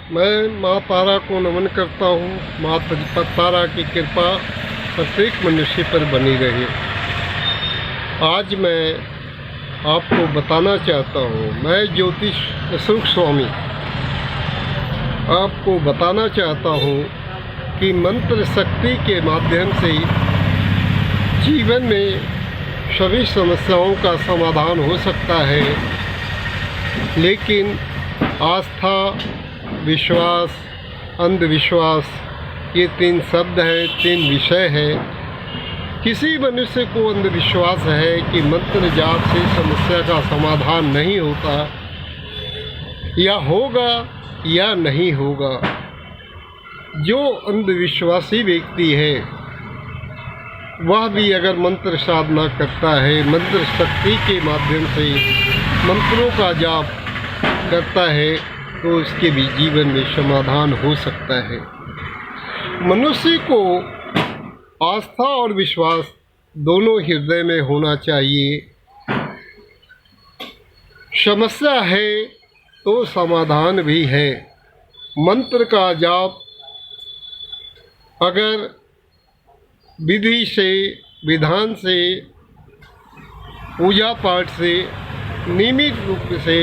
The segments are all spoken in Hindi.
मैं माँ तारा को नमन करता हूँ। माँ तारा की कृपा प्रत्येक मनुष्य पर बनी रहे। आज मैं आपको बताना चाहता हूँ, मैं ज्योतिष अशोक स्वामी आपको बताना चाहता हूँ कि मंत्र शक्ति के माध्यम से जीवन में सभी समस्याओं का समाधान हो सकता है, लेकिन आस्था, विश्वास, अंधविश्वास ये 3 शब्द हैं, 3 विषय हैं। किसी मनुष्य को अंधविश्वास है कि मंत्र जाप से समस्या का समाधान नहीं होता, या होगा या नहीं होगा। जो अंधविश्वासी व्यक्ति है वह भी अगर मंत्र साधना करता है, मंत्र शक्ति के माध्यम से मंत्रों का जाप करता है, तो उसके भी जीवन में समाधान हो सकता है। मनुष्य को आस्था और विश्वास दोनों हृदय में होना चाहिए। समस्या है तो समाधान भी है। मंत्र का जाप अगर विधि से, विधान से, पूजा पाठ से, नियमित रूप से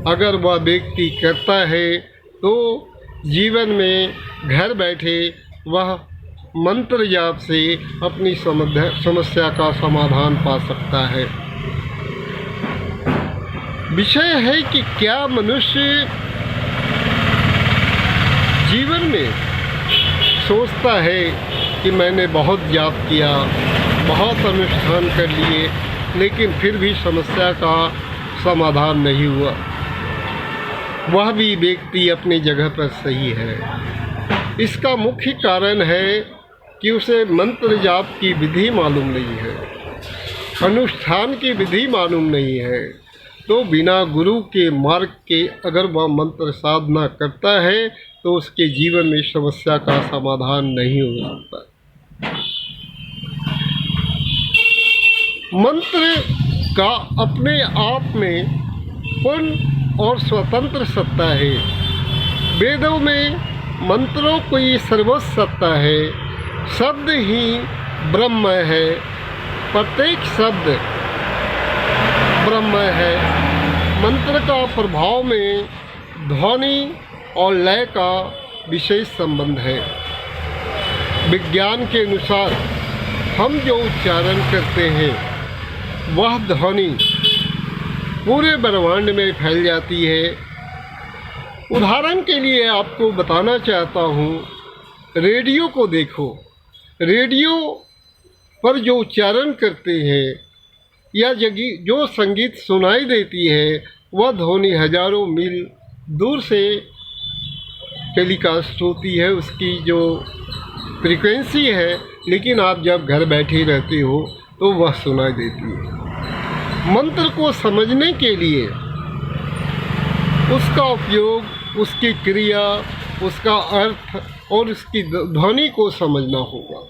अगर वह व्यक्ति करता है तो जीवन में घर बैठे वह मंत्र जाप से अपनी समस्या का समाधान पा सकता है। विषय है कि क्या मनुष्य जीवन में सोचता है कि मैंने बहुत जाप किया, बहुत अनुष्ठान कर लिए, लेकिन फिर भी समस्या का समाधान नहीं हुआ। वह भी व्यक्ति अपनी जगह पर सही है। इसका मुख्य कारण है कि उसे मंत्र जाप की विधि मालूम नहीं है, अनुष्ठान की विधि मालूम नहीं है। तो बिना गुरु के मार्ग के अगर वह मंत्र साधना करता है तो उसके जीवन में समस्या का समाधान नहीं हो सकता। मंत्र का अपने आप में पूर्ण और स्वतंत्र सत्ता है। वेदों में मंत्रों की सर्वोच्च सत्ता है। शब्द ही ब्रह्म है, प्रत्येक शब्द ब्रह्म है। मंत्र का प्रभाव में ध्वनि और लय का विशेष संबंध है। विज्ञान के अनुसार हम जो उच्चारण करते हैं वह ध्वनि पूरे ब्रह्मांड में फैल जाती है। उदाहरण के लिए आपको बताना चाहता हूँ, रेडियो को देखो। रेडियो पर जो उच्चारण करते हैं या जो संगीत सुनाई देती है वह ध्वनि हजारों मील दूर से टेलीकास्ट होती है, उसकी जो फ्रीक्वेंसी है, लेकिन आप जब घर बैठे रहते हो तो वह सुनाई देती है। मंत्र को समझने के लिए उसका उपयोग, उसकी क्रिया, उसका अर्थ और उसकी ध्वनि को समझना होगा।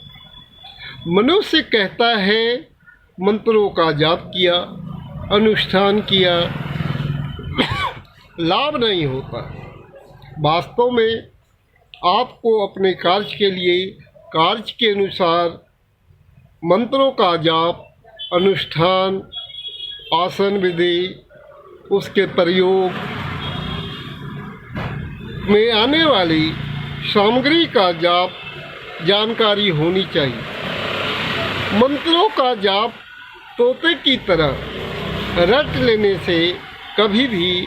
मनुष्य कहता है मंत्रों का जाप किया, अनुष्ठान किया, लाभ नहीं होता। वास्तव में आपको अपने कार्य के लिए, कार्य के अनुसार मंत्रों का जाप, अनुष्ठान, आसन विधि, उसके प्रयोग में आने वाली सामग्री का जाप जानकारी होनी चाहिए। मंत्रों का जाप तोते की तरह रट लेने से कभी भी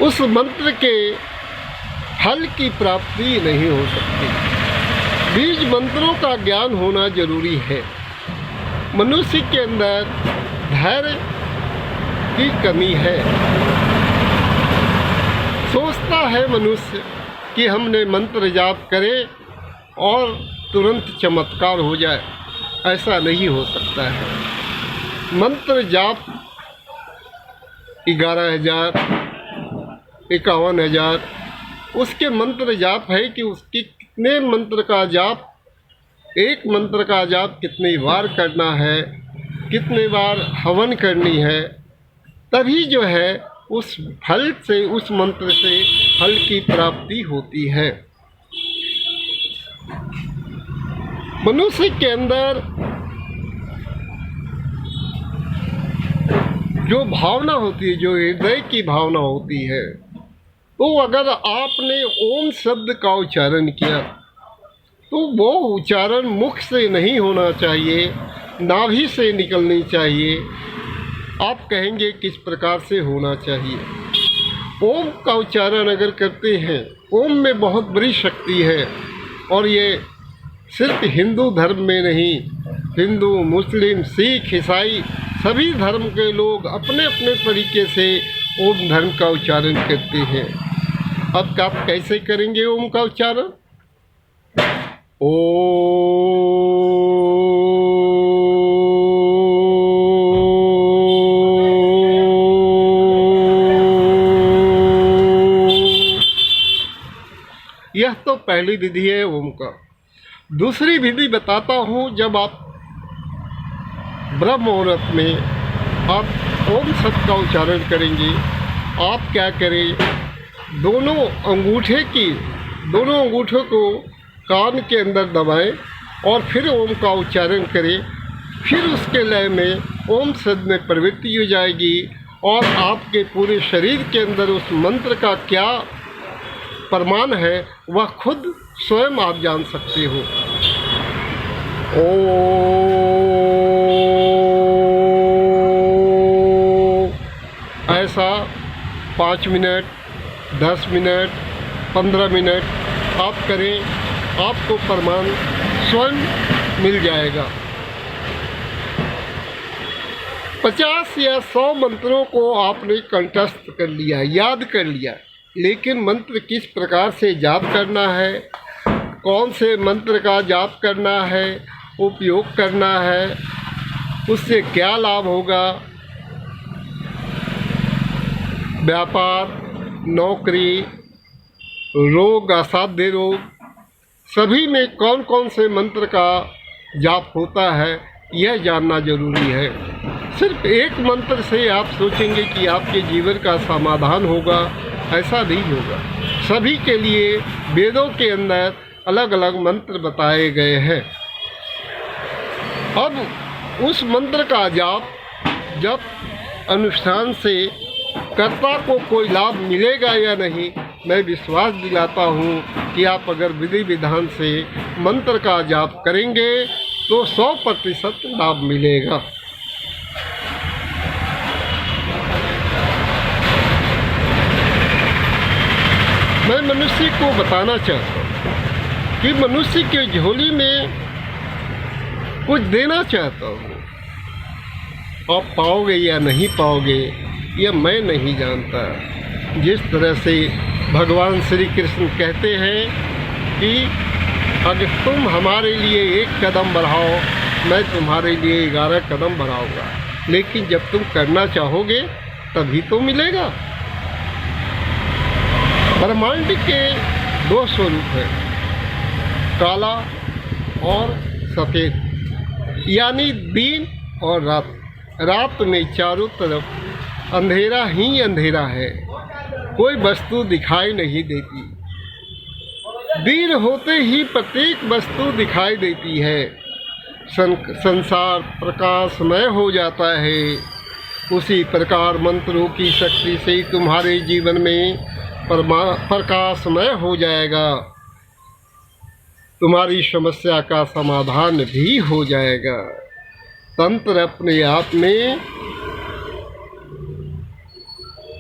उस मंत्र के फल की प्राप्ति नहीं हो सकती। बीज मंत्रों का ज्ञान होना जरूरी है। मनुष्य के अंदर धैर्य की कमी है। सोचता है मनुष्य कि हमने मंत्र जाप करे और तुरंत चमत्कार हो जाए। ऐसा नहीं हो सकता है। मंत्र जाप 11,000, 51,000 उसके मंत्र जाप है कि उसकी कितने मंत्र का जाप, एक मंत्र का जाप कितनी बार करना है, कितने बार हवन करनी है, तभी जो है उस फल से, उस मंत्र से फल की प्राप्ति होती है। मनुष्य के अंदर जो भावना होती है, जो हृदय की भावना होती है, तो अगर आपने ओम शब्द का उच्चारण किया तो वो उच्चारण मुख से नहीं होना चाहिए, नाभि से निकलनी चाहिए। आप कहेंगे किस प्रकार से होना चाहिए? ओम का उच्चारण अगर करते हैं, ओम में बहुत बड़ी शक्ति है, और ये सिर्फ हिंदू धर्म में नहीं, हिंदू, मुस्लिम, सिख, ईसाई सभी धर्म के लोग अपने अपने तरीके से ओम धर्म का उच्चारण करते हैं। अब आप कैसे करेंगे ओम का उच्चारण? ओ यह तो पहली विधि है ओम का। दूसरी विधि बताता हूँ। जब आप ब्रह्म मुहूर्त में आप ओम शब्द का उच्चारण करेंगे, आप क्या करें, दोनों अंगूठों को कान के अंदर दबाएं और फिर ओम का उच्चारण करें। फिर उसके लय में ओम शब्द में प्रवृत्ति हो जाएगी और आपके पूरे शरीर के अंदर उस मंत्र का क्या प्रमाण है वह खुद स्वयं आप जान सकते हो। ऐसा 5 मिनट, 10 मिनट, 15 मिनट आप करें, आपको प्रमाण स्वयं मिल जाएगा। 50 या 100 मंत्रों को आपने कंठस्थ कर लिया, याद कर लिया, लेकिन मंत्र किस प्रकार से जाप करना है, कौन से मंत्र का जाप करना है, उपयोग करना है, उससे क्या लाभ होगा, व्यापार, नौकरी, रोग, असाध्य रोग, सभी में कौन कौन से मंत्र का जाप होता है, यह जानना जरूरी है। सिर्फ एक मंत्र से आप सोचेंगे कि आपके जीवन का समाधान होगा, ऐसा नहीं होगा। सभी के लिए वेदों के अंदर अलग अलग मंत्र बताए गए हैं। अब उस मंत्र का जाप जब अनुष्ठान से कर्ता को कोई लाभ मिलेगा या नहीं, मैं विश्वास दिलाता हूँ कि आप अगर विधि विधान से मंत्र का जाप करेंगे तो 100% लाभ मिलेगा। मैं मनुष्य को बताना चाहता हूँ कि मनुष्य के झोली में कुछ देना चाहता हूँ। आप पाओगे या नहीं पाओगे यह मैं नहीं जानता। जिस तरह से भगवान श्री कृष्ण कहते हैं कि अगर तुम हमारे लिए 1 कदम बढ़ाओ, मैं तुम्हारे लिए 11 कदम बढ़ाऊँगा, लेकिन जब तुम करना चाहोगे तभी तो मिलेगा। ब्रह्मांड के 2 स्वरूप हैं, काला और सफ़ेद, यानी दिन और रात। रात में चारों तरफ अंधेरा ही अंधेरा है, कोई वस्तु दिखाई नहीं देती। दिन होते ही प्रत्येक वस्तु दिखाई देती है। संसार प्रकाशमय हो जाता है। उसी प्रकार मंत्रों की शक्ति से तुम्हारे जीवन में प्रकाशमय हो जाएगा, तुम्हारी समस्या का समाधान भी हो जाएगा। तंत्र अपने आप में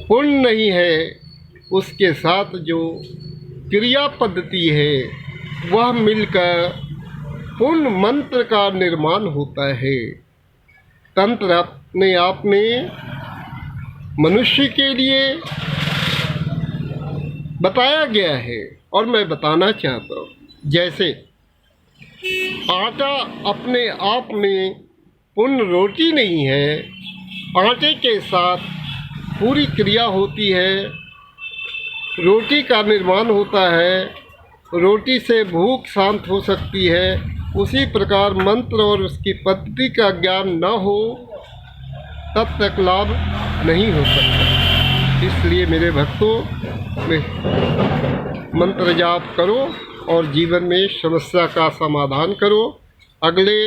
पूर्ण नहीं है, उसके साथ जो क्रिया पद्धति है वह मिलकर पूर्ण मंत्र का निर्माण होता है। तंत्र अपने आप में मनुष्य के लिए बताया गया है और मैं बताना चाहता हूँ। जैसे आटा अपने आप में पूर्ण रोटी नहीं है, आटे के साथ पूरी क्रिया होती है, रोटी का निर्माण होता है, रोटी से भूख शांत हो सकती है। उसी प्रकार मंत्र और उसकी पद्धति का ज्ञान न हो तब तक लाभ नहीं हो सकता। इसलिए मेरे भक्तों मंत्र जाप करो और जीवन में समस्या का समाधान करो। अगले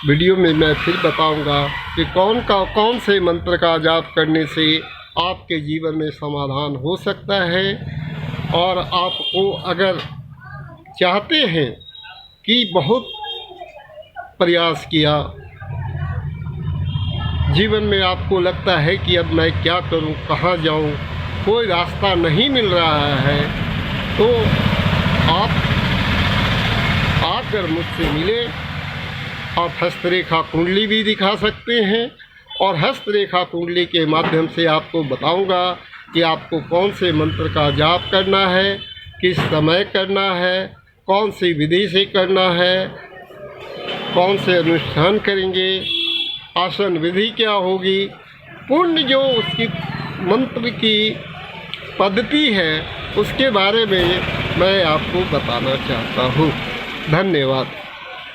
वीडियो में मैं फिर बताऊंगा कि कौन से मंत्र का जाप करने से आपके जीवन में समाधान हो सकता है। और आपको अगर चाहते हैं कि बहुत प्रयास किया, जीवन में आपको लगता है कि अब मैं क्या करूं, कहाँ जाऊं, कोई रास्ता नहीं मिल रहा है, तो आप आकर मुझसे मिले। आप हस्तरेखा कुंडली भी दिखा सकते हैं और हस्तरेखा कुंडली के माध्यम से आपको बताऊंगा कि आपको कौन से मंत्र का जाप करना है, किस समय करना है, कौन सी विधि से करना है, कौन से अनुष्ठान करेंगे, आसन विधि क्या होगी, पूर्ण जो उसकी मंत्र की पद्धति है उसके बारे में मैं आपको बताना चाहता हूँ। धन्यवाद।